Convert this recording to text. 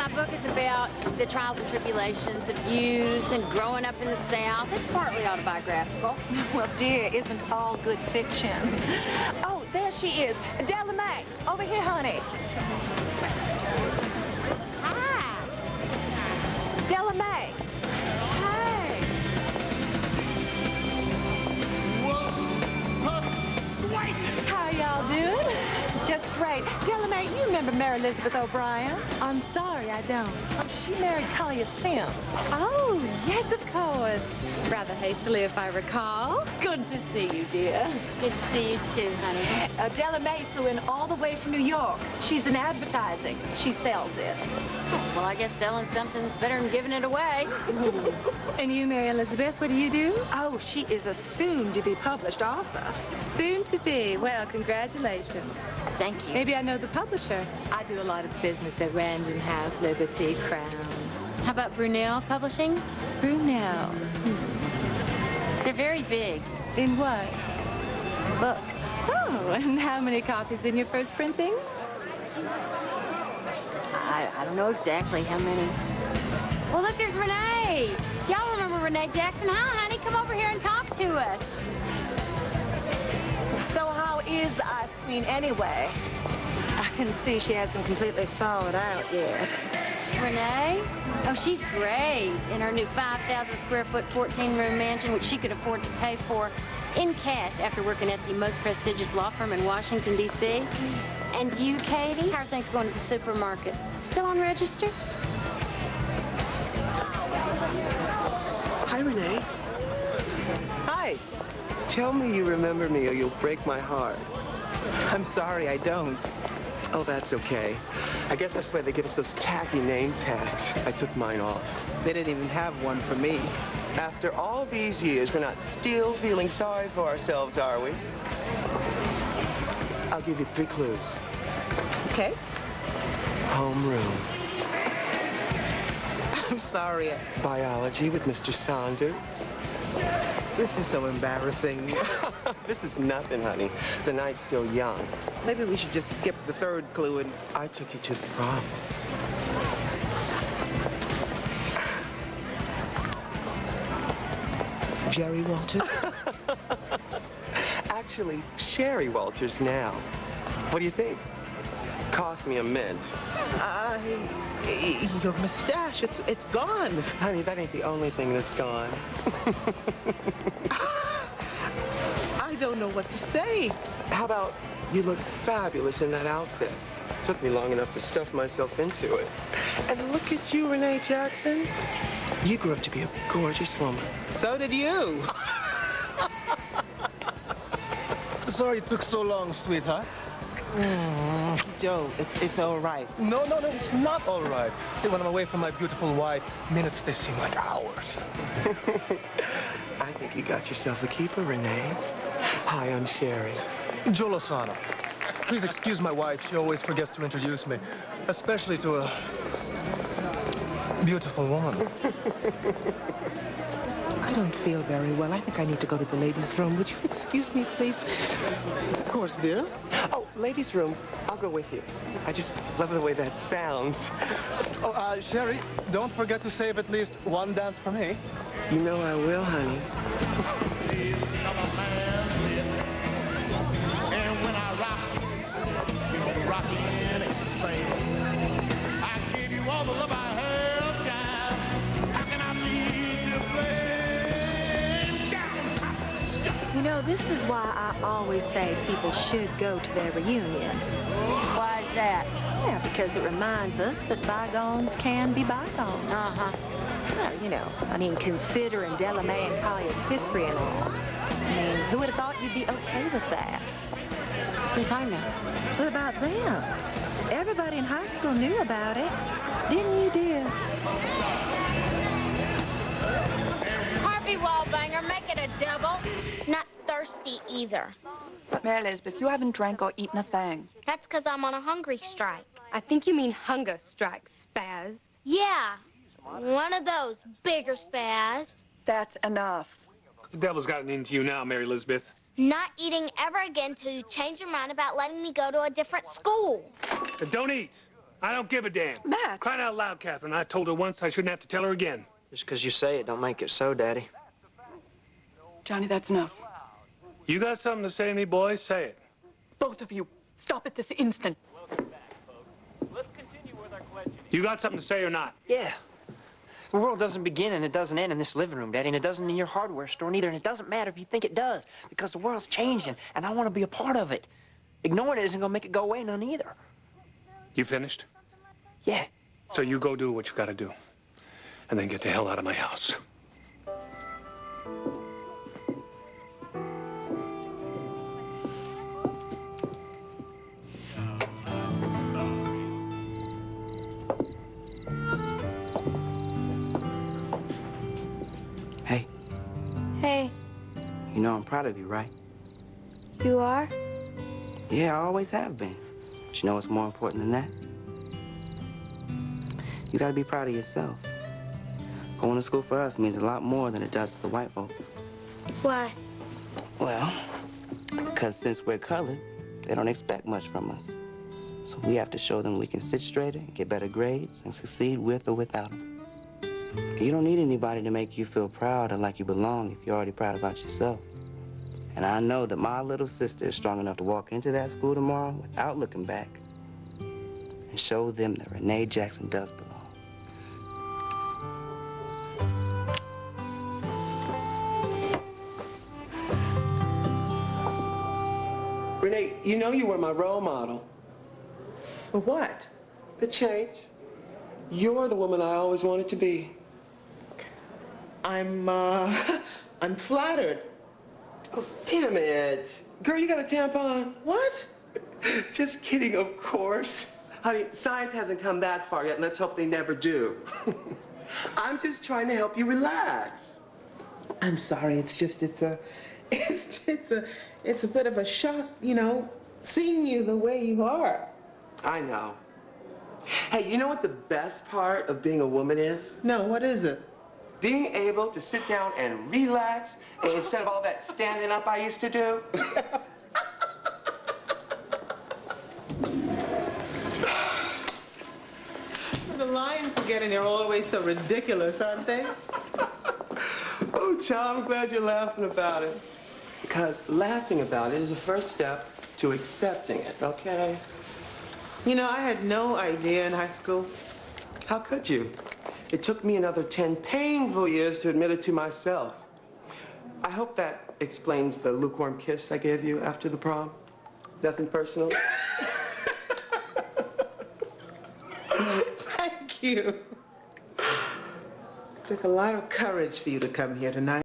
my book is about the trials and tribulations of youth and growing up in the South. It's partly autobiographical. Well, dear, isn't all good fiction? Oh, there she is. Della Mae, over here, honey. Hi. Della Mae. Hey. How y'all doing? Just great. Della Mae, you remember Mary Elizabeth O'Brien? I'm sorry, I don't. Oh, she married Colliar since. Oh, yes, of course. Rather hastily, if I recall. Good to see you, dear. Good to see you too, honey. Della Mae flew in all the way from New York. She's in advertising. She sells it. Oh, well, I guess selling something's better than giving it away. And you, Mary Elizabeth, what do you do? Oh, she is a soon-to-be-published author. Soon to be. Well, congratulations. Thank you. Maybe I know the publisher. I do a lot of business at Random House, Liberty, Crown. How about Brunel Publishing? Brunel. They're very big. In what? Books. Oh, and how many copies in your first printing? I don't know exactly how many. Well, look, there's Rene. Y'all remember Rene Jackson? Hi, honey. Come over here and talk to us. So how is the Ice Queen anyway? I can see she hasn't completely thawed out yet. Rene? Oh, she's great. In her new 5,000 square foot, 14-room mansion, which she could afford to pay for in cash after working at the most prestigious law firm in Washington, D.C. And you, Katie? How are things going at the supermarket? Still on register? Hi, Rene. Hi. Tell me you remember me or you'll break my heart. I'm sorry, I don't. Oh, that's okay. I guess that's why they give us those tacky name tags. I took mine off. They didn't even have one for me. After all these years, we're not still feeling sorry for ourselves, are we? I'll give you 3 clues. Okay. Homeroom. I'm sorry. Biology with Mr. Saunders. This is so embarrassing. This is nothing, honey. The night's still young. Maybe we should just skip the 3rd clue and... I took you to the prom. Jerry Walters? Actually, Sherry Walters now. What do you think? Cost me a mint. Your mustache, it's gone. Honey, that ain't the only thing that's gone. I don't know what to say. How about you look fabulous in that outfit? Took me long enough to stuff myself into it. And look at you, Rene Jackson. You grew up to be a gorgeous woman. So did you. Sorry it took so long, sweetheart. Joe, it's all right. No, it's not all right. See, when I'm away from my beautiful wife, minutes, they seem like hours. I think you got yourself a keeper, Rene. Hi, I'm Sherry. Joe Lozano. Please excuse my wife. She always forgets to introduce me, especially to a beautiful woman. I don't feel very well. I think I need to go to the ladies' room. Would you excuse me, please? Of course, dear. Oh, ladies' room. I'll go with you. I just love the way that sounds. Oh, Sherry, don't forget to save at least 1 dance for me. You know I will, honey. And when I rock, you're rocking it the same. I give you all the love I have, child. How can I be to blame? You know, this is why I always say people should go to their reunions. Why is that? Yeah, because it reminds us that bygones can be bygones. Uh-huh. Well, you know, I mean, considering Della Mae and Collier's history and all. I mean, who would have thought you'd be okay with that? What are you talking about? What about them? Everybody in high school knew about it. Didn't you, dear? Harvey Wallbanger, make it a double. Not thirsty either. Mary Elizabeth, you haven't drank or eaten a thing. That's because I'm on a hungry strike. I think you mean hunger strike, spaz. Yeah, one of those bigger spaz. That's enough. The devil's gotten into you now, Mary Elizabeth. Not eating ever again till you change your mind about letting me go to a different school. Then don't eat. I don't give a damn. Matt! Crying out loud, Catherine. I told her once, I shouldn't have to tell her again. Just because you say it don't make it so, Daddy. Johnny, that's enough. You got something to say to me, boys? Say it. Both of you, stop it this instant. You got something to say or not? Yeah. The world doesn't begin and it doesn't end in this living room, Daddy, and it doesn't in your hardware store neither, and it doesn't matter if you think it does, because the world's changing, and I want to be a part of it. Ignoring it isn't going to make it go away none either. You finished? Yeah. So you go do what you gotta do. And then get the hell out of my house. Hey. Hey, You know I'm proud of you, right? you are? Yeah, I always have been. But you know what's more important than that? You gotta be proud of yourself. Going to school for us means a lot more than it does to the white folk. Why? Well, because since we're colored, they don't expect much from us. So we have to show them we can sit straighter, get better grades, and succeed with or without them. You don't need anybody to make you feel proud or like you belong if you're already proud about yourself. And I know that my little sister is strong enough to walk into that school tomorrow without looking back and show them that Rene Jackson does belong. Rene, you know you were my role model. For what? The change. You're the woman I always wanted to be. I'm flattered. Oh, damn it. Girl, you got a tampon? What? Just kidding, of course. Honey, science hasn't come that far yet. Let's hope they never do. I'm just trying to help you relax. I'm sorry. It's a bit of a shock, you know, seeing you the way you are. I know. Hey, you know what the best part of being a woman is? No, what is it? Being able to sit down and relax instead of all that standing up I used to do. The lines for getting there are always so ridiculous, aren't they? Oh, child, I'm glad you're laughing about it. Because laughing about it is the first step to accepting it, okay? You know, I had no idea in high school. How could you? It took me another 10 painful years to admit it to myself. I hope that explains the lukewarm kiss I gave you after the prom. Nothing personal? Thank you. It took a lot of courage for you to come here tonight.